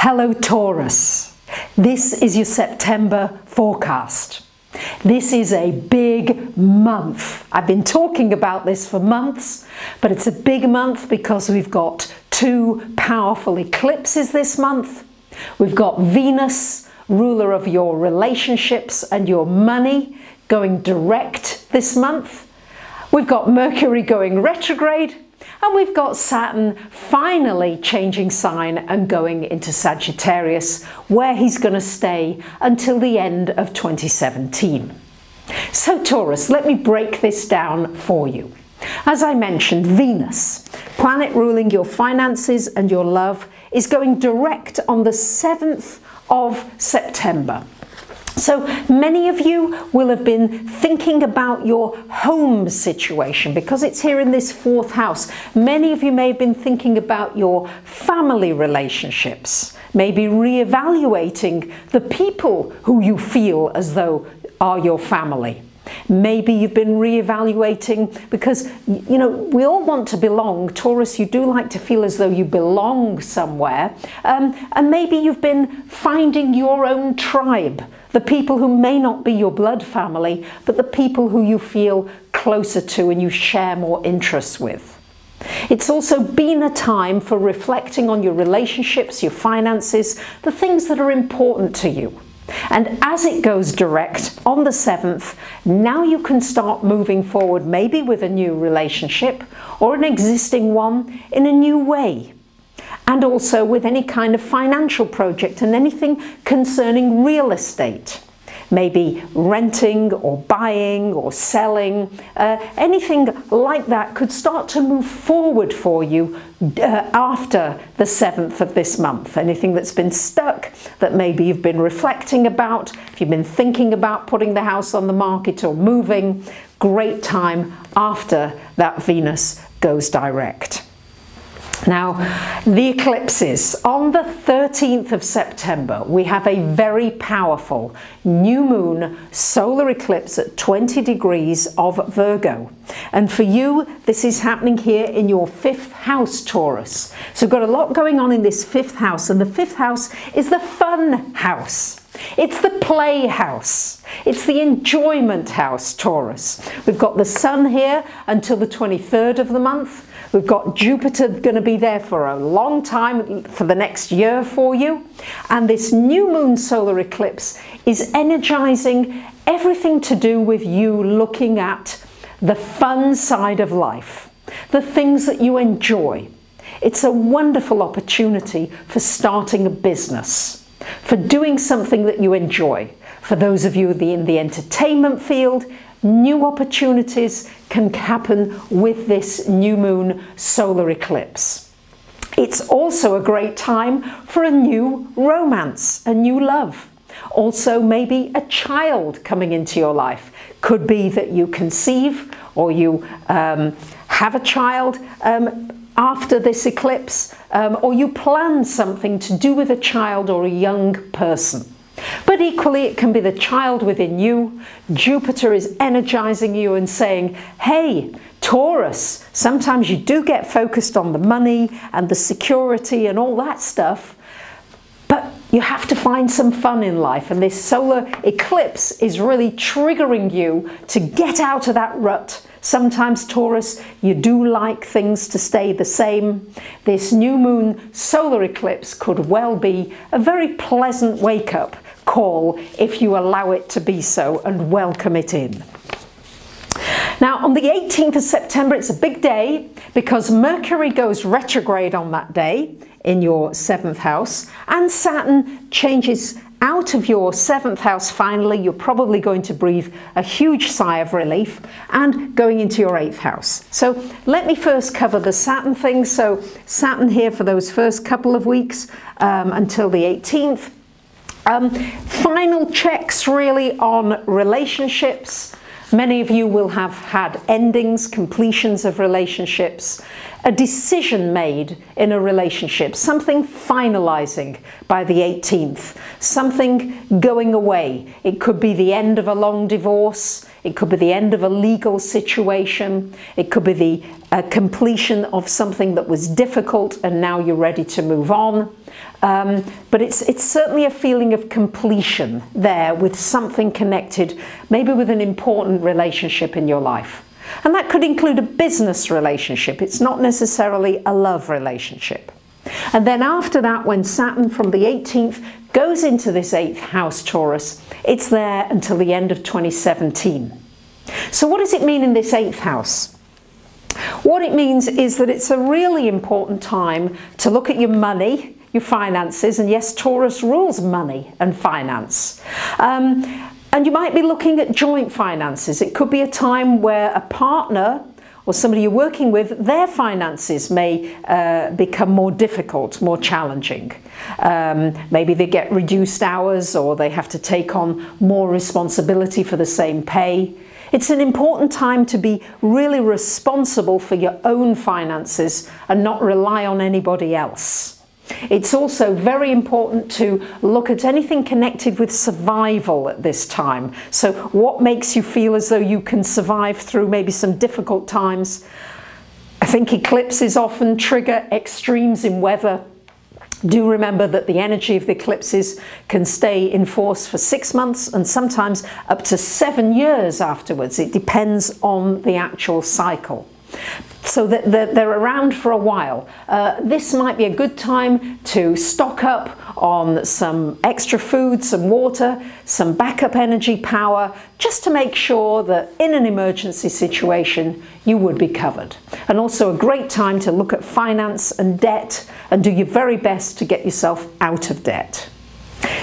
Hello Taurus, this is your September forecast. This is a big month. I've been talking about this for months, but it's a big month because we've got two powerful eclipses this month. We've got Venus, ruler of your relationships and your money, going direct this month. We've got Mercury going retrograde. And we've got Saturn finally changing sign and going into Sagittarius, where he's going to stay until the end of 2017. So Taurus, let me break this down for you. As I mentioned, Venus, planet ruling your finances and your love, is going direct on the 7th of September. So many of you will have been thinking about your home situation because it's here in this fourth house. Many of you may have been thinking about your family relationships, maybe reevaluating the people who you feel as though are your family. Maybe you've been reevaluating because, you know, we all want to belong. Taurus, you do like to feel as though you belong somewhere. And maybe you've been finding your own tribe, the people who may not be your blood family, but the people who you feel closer to and you share more interests with. It's also been a time for reflecting on your relationships, your finances, the things that are important to you. And as it goes direct on the 7th, now you can start moving forward, maybe with a new relationship or an existing one in a new way. And also with any kind of financial project and anything concerning real estate. Maybe renting or buying or selling, anything like that could start to move forward for you after the 7th of this month. Anything that's been stuck that maybe you've been reflecting about, if you've been thinking about putting the house on the market or moving, great time after that Venus goes direct. Now, the eclipses. On the 13th of September, we have a very powerful new moon solar eclipse at 20 degrees of Virgo. And for you, this is happening here in your 5th house, Taurus. So we've got a lot going on in this 5th house, and the 5th house is the fun house. It's the play house. It's the enjoyment house, Taurus. We've got the sun here until the 23rd of the month. We've got Jupiter going to be there for a long time, for the next year for you. And this new moon solar eclipse is energizing everything to do with you looking at the fun side of life, the things that you enjoy. It's a wonderful opportunity for starting a business, for doing something that you enjoy. For those of you in the entertainment field, new opportunities can happen with this new moon solar eclipse. It's also a great time for a new romance, a new love. Also maybe a child coming into your life. Could be that you conceive or you have a child after this eclipse, or you plan something to do with a child or a young person. But equally, it can be the child within you. Jupiter is energizing you and saying, hey, Taurus, sometimes you do get focused on the money and the security and all that stuff, but you have to find some fun in life. And this solar eclipse is really triggering you to get out of that rut. Sometimes, Taurus, you do like things to stay the same. This new moon solar eclipse could well be a very pleasant wake-up call if you allow it to be so and welcome it in. Now, on the 18th of September, it's a big day because Mercury goes retrograde on that day in your 7th house, and Saturn changes out of your 7th house finally. You're probably going to breathe a huge sigh of relief, and going into your 8th house. So let me first cover the Saturn thing. So Saturn here for those first couple of weeks until the 18th. Final checks really on relationships. Many of you will have had endings, completions of relationships, a decision made in a relationship, something finalizing by the 18th, something going away. It could be the end of a long divorce. It could be the end of a legal situation. It could be the completion of something that was difficult and now you're ready to move on. But it's certainly a feeling of completion there with something connected, maybe with an important relationship in your life. And that could include a business relationship. It's not necessarily a love relationship. And then after that, when Saturn from the 18th goes into this 8th house, Taurus, it's there until the end of 2017. So what does it mean in this 8th house? What it means is that it's a really important time to look at your money, your finances, and yes, Taurus rules money and finance. And you might be looking at joint finances. It could be a time where a partner or somebody you're working with, their finances may become more difficult, more challenging. Maybe they get reduced hours or they have to take on more responsibility for the same pay. It's an important time to be really responsible for your own finances and not rely on anybody else. It's also very important to look at anything connected with survival at this time. So what makes you feel as though you can survive through maybe some difficult times? I think eclipses often trigger extremes in weather. Do remember that the energy of the eclipses can stay in force for 6 months and sometimes up to 7 years afterwards. It depends on the actual cycle. So that they're around for a while. This might be a good time to stock up on some extra food, some water, some backup energy power, just to make sure that in an emergency situation you would be covered. And also a great time to look at finance and debt and do your very best to get yourself out of debt.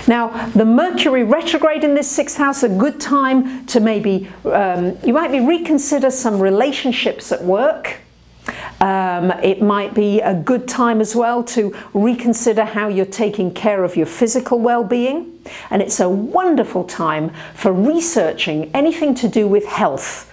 Now, the Mercury retrograde in this 6th house, a good time to maybe, you might be reconsider some relationships at work. It might be a good time as well to reconsider how you're taking care of your physical well-being. And it's a wonderful time for researching anything to do with health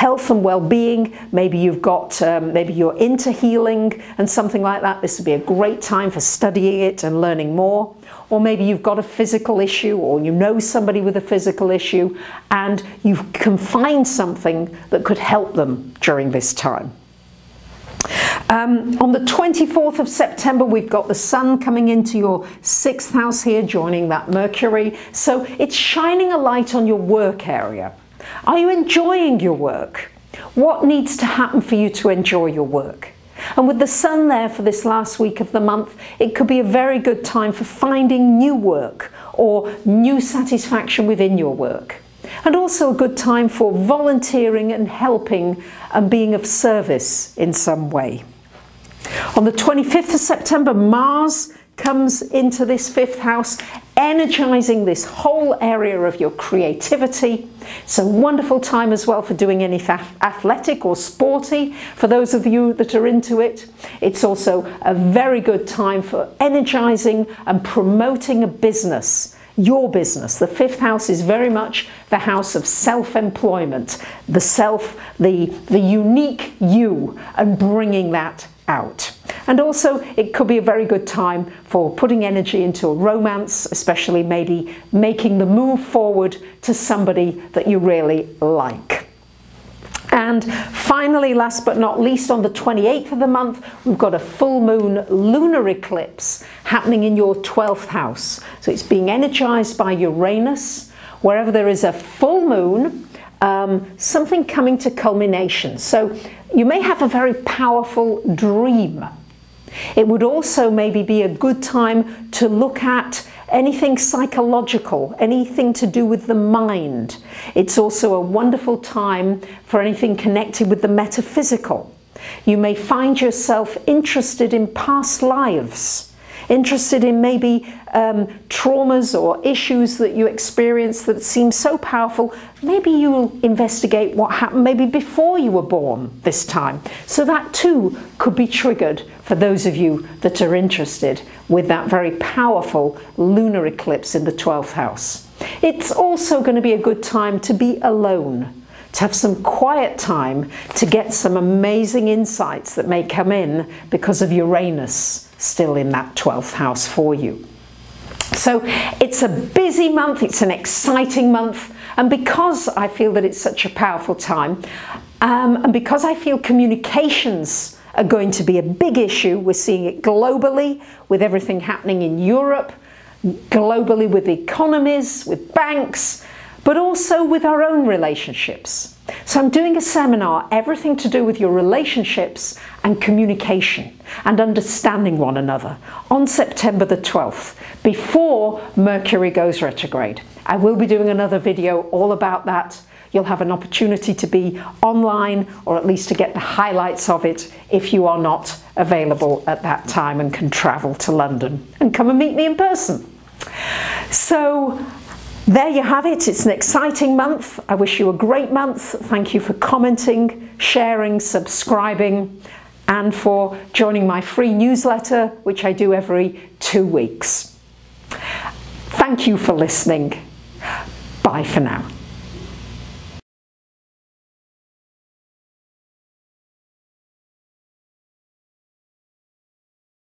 and well-being. Maybe you've got, maybe you're into healing and something like that. This would be a great time for studying it and learning more. Or maybe you've got a physical issue or you know somebody with a physical issue and you can find something that could help them during this time. On the 24th of September, we've got the Sun coming into your 6th house here, joining that Mercury. So it's shining a light on your work area. Are you enjoying your work? What needs to happen for you to enjoy your work? And with the Sun there for this last week of the month, it could be a very good time for finding new work or new satisfaction within your work. And also a good time for volunteering and helping and being of service in some way. On the 25th of September, Mars comes into this 5th house, energizing this whole area of your creativity. It's a wonderful time as well for doing anything athletic or sporty, for those of you that are into it. It's also a very good time for energizing and promoting a business. Your business. The 5th house is very much the house of self-employment, the self, the unique you, and bringing that out. And also it could be a very good time for putting energy into a romance, especially maybe making the move forward to somebody that you really like. And finally, last but not least, on the 28th of the month, we've got a full moon lunar eclipse happening in your 12th house. So it's being energized by Uranus. Wherever there is a full moon, something coming to culmination. So you may have a very powerful dream. It would also maybe be a good time to look at anything psychological, anything to do with the mind. It's also a wonderful time for anything connected with the metaphysical. You may find yourself interested in past lives, interested in maybe traumas or issues that you experienced that seem so powerful. Maybe you'll investigate what happened maybe before you were born this time. So that too could be triggered for those of you that are interested with that very powerful lunar eclipse in the 12th house. It's also going to be a good time to be alone, to have some quiet time, to get some amazing insights that may come in because of Uranus still in that 12th house for you. So it's a busy month, it's an exciting month. And because I feel that it's such a powerful time, and because I feel communications are going to be a big issue, we're seeing it globally with everything happening in Europe, globally with economies, with banks, but also with our own relationships. So I'm doing a seminar, everything to do with your relationships and communication and understanding one another, on September the 12th, before Mercury goes retrograde. I will be doing another video all about that. You'll have an opportunity to be online, or at least to get the highlights of it if you are not available at that time and can travel to London and come and meet me in person. So there you have it. It's an exciting month. I wish you a great month. Thank you for commenting, sharing, subscribing, and for joining my free newsletter, which I do every 2 weeks. Thank you for listening. Bye for now.